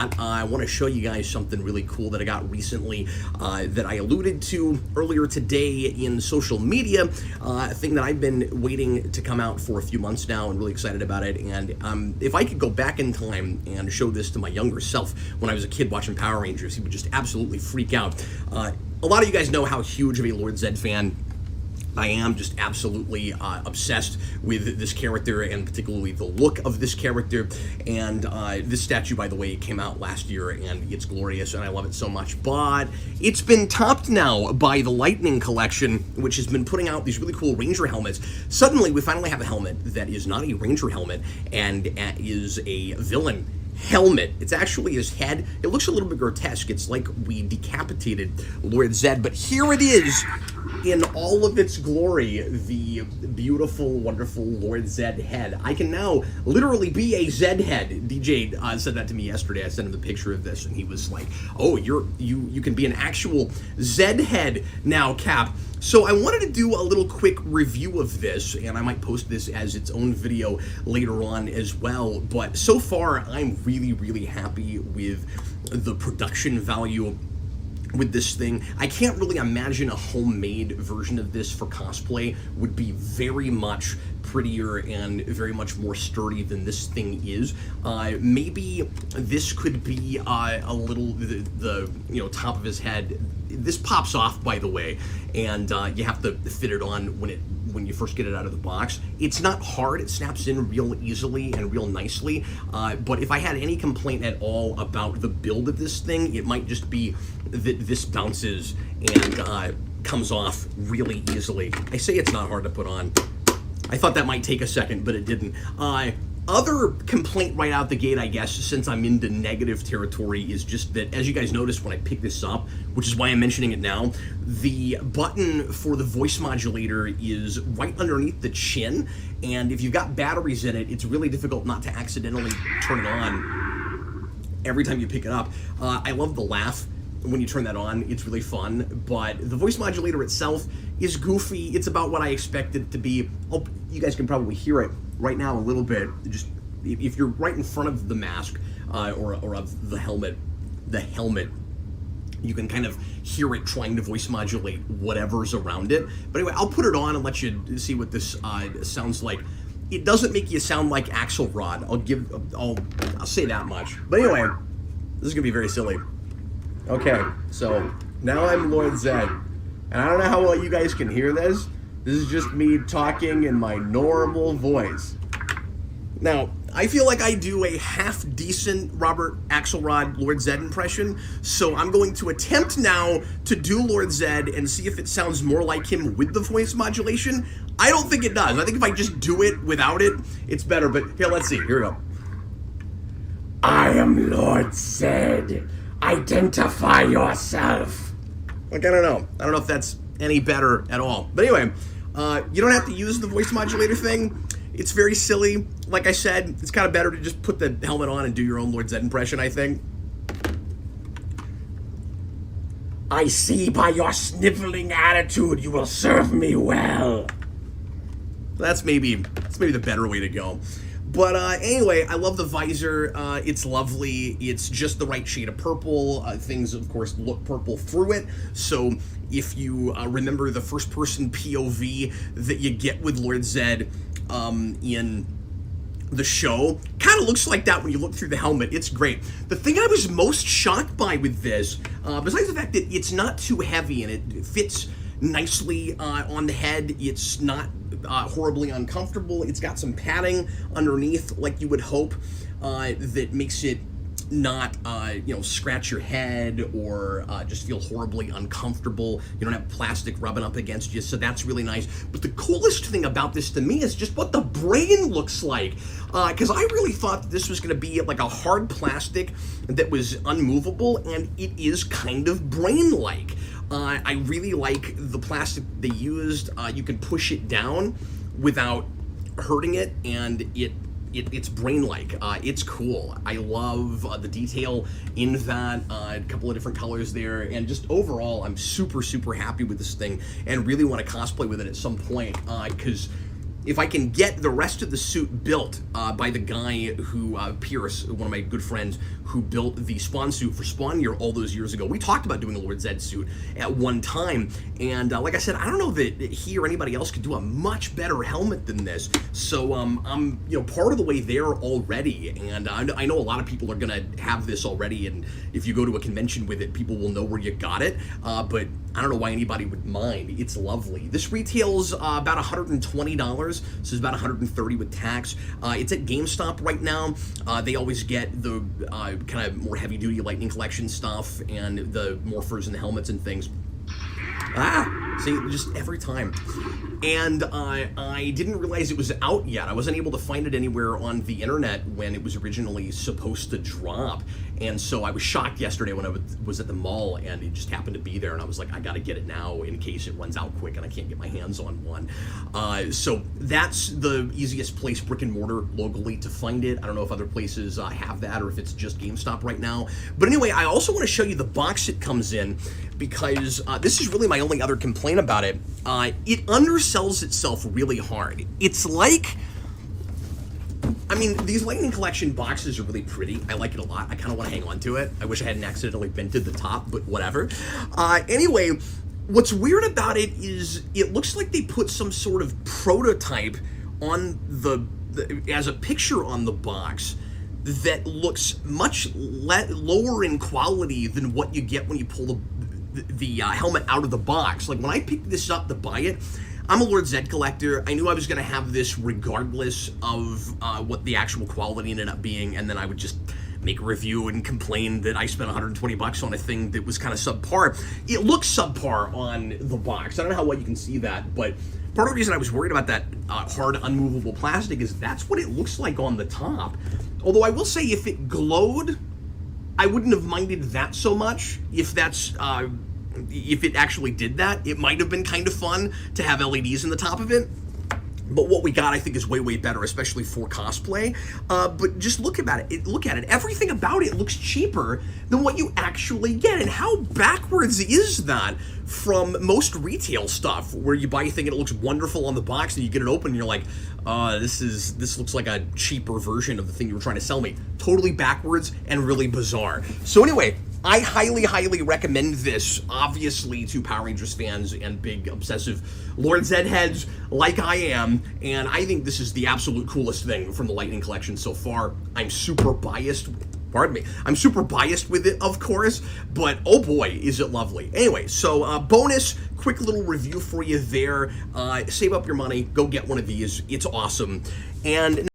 I want to show you guys something really cool that I got recently that I alluded to earlier today in social media, a thing that I've been waiting to come out for a few months now and really excited about it. And if I could go back in time and show this to my younger self when I was a kid watching Power Rangers, he would just absolutely freak out. A lot of you guys know how huge of a Lord Zedd fan I am, just absolutely obsessed with this character and particularly the look of this character. And this statue, by the way, came out last year and it's glorious and I love it so much. But it's been topped now by the Lightning Collection, which has been putting out these really cool Ranger helmets. Suddenly, we finally have a helmet that is not a Ranger helmet and is a villain helmet. It's actually his head. It looks a little bit grotesque. It's like we decapitated Lord Zedd, but here it is in all of its glory, the beautiful, wonderful Lord Zedd head. I can now literally be a Zedd head. DJ said that to me yesterday. I sent him a picture of this and he was like, oh, you can be an actual Zedd head now, Cap. So I wanted to do a little quick review of this, and I might post this as its own video later on as well. But so far, I'm really, really happy with the production value with this thing. I can't really imagine a homemade version of this for cosplay would be very much prettier and very much more sturdy than this thing is. Maybe this could be a little the top of his head. This pops off, by the way, and you have to fit it on when you first get it out of the box. It's not hard. It snaps in real easily and real nicely. But if I had any complaint at all about the build of this thing, it might just be that this bounces and comes off really easily. I say it's not hard to put on. I thought that might take a second, but it didn't. Other complaint right out the gate, I guess, since I'm into negative territory, is just that, as you guys noticed when I picked this up, which is why I'm mentioning it now, the button for the voice modulator is right underneath the chin, and if you've got batteries in it, it's really difficult not to accidentally turn it on every time you pick it up. I love the laugh when you turn that on. It's really fun, but the voice modulator itself is goofy. It's about what I expected it to be. Oh, you guys can probably hear it right now a little bit. Just if you're right in front of the mask or of the helmet, you can kind of hear it trying to voice modulate whatever's around it. But anyway, I'll put it on and let you see what this sounds like. It doesn't make you sound like Axelrod. I'll say that much. But anyway, this is gonna be very silly. Okay, so now I'm Lord Zedd, and I don't know how well you guys can hear this. This is just me talking in my normal voice. Now, I feel like I do a half-decent Robert Axelrod Lord Zedd impression, so I'm going to attempt now to do Lord Zedd and see if it sounds more like him with the voice modulation. I don't think it does. I think if I just do it without it, it's better, but here, let's see. Here we go. I am Lord Zedd. Identify yourself. Like, I don't know if that's any better at all. But anyway, you don't have to use the voice modulator thing. It's very silly. Like I said, it's kind of better to just put the helmet on and do your own Lord Zedd impression, I think. I see by your sniveling attitude you will serve me well. That's maybe the better way to go. But anyway, I love the visor. It's lovely. It's just the right shade of purple. Things, of course, look purple through it. So if you remember the first-person POV that you get with Lord Zedd in the show, kind of looks like that when you look through the helmet. It's great. The thing I was most shocked by with this, besides the fact that it's not too heavy and it fits nicely on the head, it's not horribly uncomfortable. It's got some padding underneath, like you would hope, that makes it not, scratch your head or just feel horribly uncomfortable. You don't have plastic rubbing up against you, so that's really nice. But the coolest thing about this to me is just what the brain looks like. Because I really thought that this was going to be like a hard plastic that was unmovable, and it is kind of brain-like. I really like the plastic they used. You can push it down without hurting it, and it's brain-like. It's cool. I love the detail in that, a couple of different colors there, and just overall, I'm super, super happy with this thing, and really want to cosplay with it at some point, because if I can get the rest of the suit built by the guy who, Pierce, one of my good friends, who built the Spawn suit for Spawn Year all those years ago. We talked about doing a Lord Zedd suit at one time, and like I said, I don't know that he or anybody else could do a much better helmet than this. So I'm part of the way there already, and I know a lot of people are gonna have this already, and if you go to a convention with it, people will know where you got it. But I don't know why anybody would mind. It's lovely. This retails about $120, so it's about $130 with tax. It's at GameStop right now. They always get the kind of more heavy-duty Lightning Collection stuff and the morphers and the helmets and things. See, just every time. And I didn't realize it was out yet. I wasn't able to find it anywhere on the internet when it was originally supposed to drop. And so I was shocked yesterday when I was at the mall and it just happened to be there, and I was like, I gotta get it now in case it runs out quick and I can't get my hands on one. So that's the easiest place, brick and mortar, locally, to find it. I don't know if other places have that or if it's just GameStop right now. But anyway, I also want to show you the box it comes in, because this is really my only other complaint about it. It undersells itself really hard. It's like, I mean, these Lightning Collection boxes are really pretty. I like it a lot. I kind of want to hang on to it. I wish I hadn't accidentally bented the top, but whatever. Anyway, what's weird about it is it looks like they put some sort of prototype on as a picture on the box that looks much lower in quality than what you get when you pull the helmet out of the box. Like, when I picked this up to buy it, I'm a Lord Zedd collector. I knew I was going to have this regardless of what the actual quality ended up being, and then I would just make a review and complain that I spent $120 on a thing that was kind of subpar. It looks subpar on the box. I don't know how well you can see that, but part of the reason I was worried about that hard, unmovable plastic is that's what it looks like on the top. Although I will say, if it glowed, I wouldn't have minded that so much. If that's if it actually did that, it might have been kind of fun to have LEDs in the top of it. But what we got, I think, is way, way better, especially for cosplay. But just look at it. Look at it. Everything about it looks cheaper than what you actually get. And how backwards is that from most retail stuff, where you buy a thing and it looks wonderful on the box, and you get it open and you're like, this looks like a cheaper version of the thing you were trying to sell me. Totally backwards and really bizarre. So anyway, I highly, highly recommend this, obviously, to Power Rangers fans and big, obsessive Lord Zedd heads like I am, and I think this is the absolute coolest thing from the Lightning Collection so far. I'm super biased. Pardon me. I'm super biased with it, of course, but oh boy, is it lovely. Anyway, so bonus, quick little review for you there. Save up your money. Go get one of these. It's awesome. And